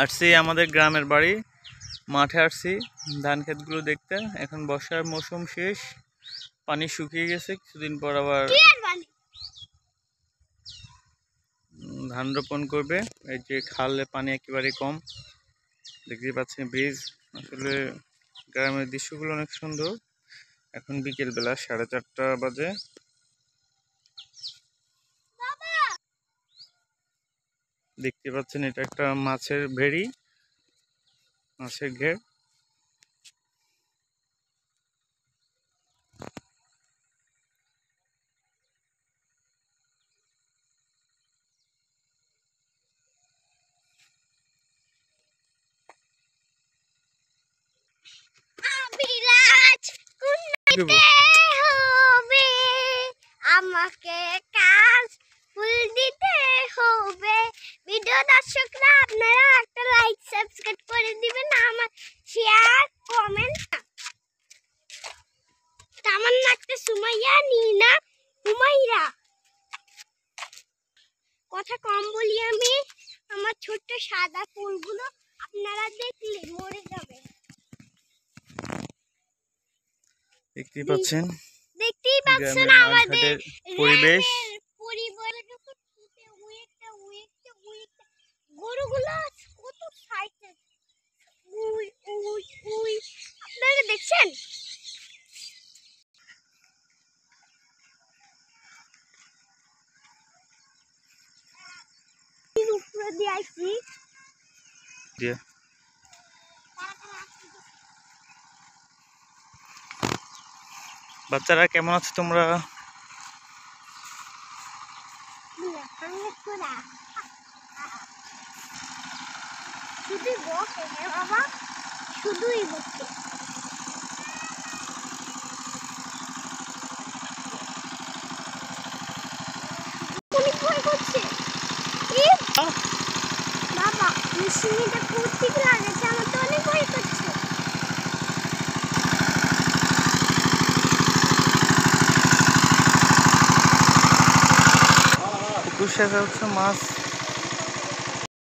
আসছি আমাদের গ্রামের বাড়ি, মাঠে আসছি ধান ক্ষেতগুলো দেখতে। এখন বর্ষার মৌসুম শেষ, পানি শুকিয়ে গেছে, কিছুদিন পর আবার ধান রোপণ করবে। এই যে খালে পানি একেবারে কম, দেখতে পাচ্ছেন ব্রিজ। আসলে গ্রামের দৃশ্যগুলো অনেক সুন্দর। এখন বিকেল বেলা 4:30 বাজে। দেখতে পাচ্ছেন এটা একটা মাছের ভেড়ি, মাছের ঘের। আমাকে কাজ ফুল দিতে হবে। ভিডিও দর্শকরা আপনারা একটা লাইক সাবস্ক্রাইব করে দিবেন, আমার শেয়ার কমেন্ট। তামান্না একটা সুমাইয়া নীনা হুমাইরা, কথা কম বলি আমি। আমার ছোট্ট সাদা ফুলগুলো আপনারা দেখলে মরে যাবে। দেখতেই পাচ্ছেন আমাদের পরিবেশ। গরুগুলো কত সাইজে, আপনারা দেখছেন? উপরে দিয়ে আসছি। বাচ্চারা কেমন আছো তোমরা? শুধুই বকে বাবা, শুধুই বকে। অনেক ভয় করছে বাবা, মেশিনটা কুর্তি লাগাচ্ছে, আমার তো অনেক ভয় করছে। পুকুর শেষে হচ্ছে মাছ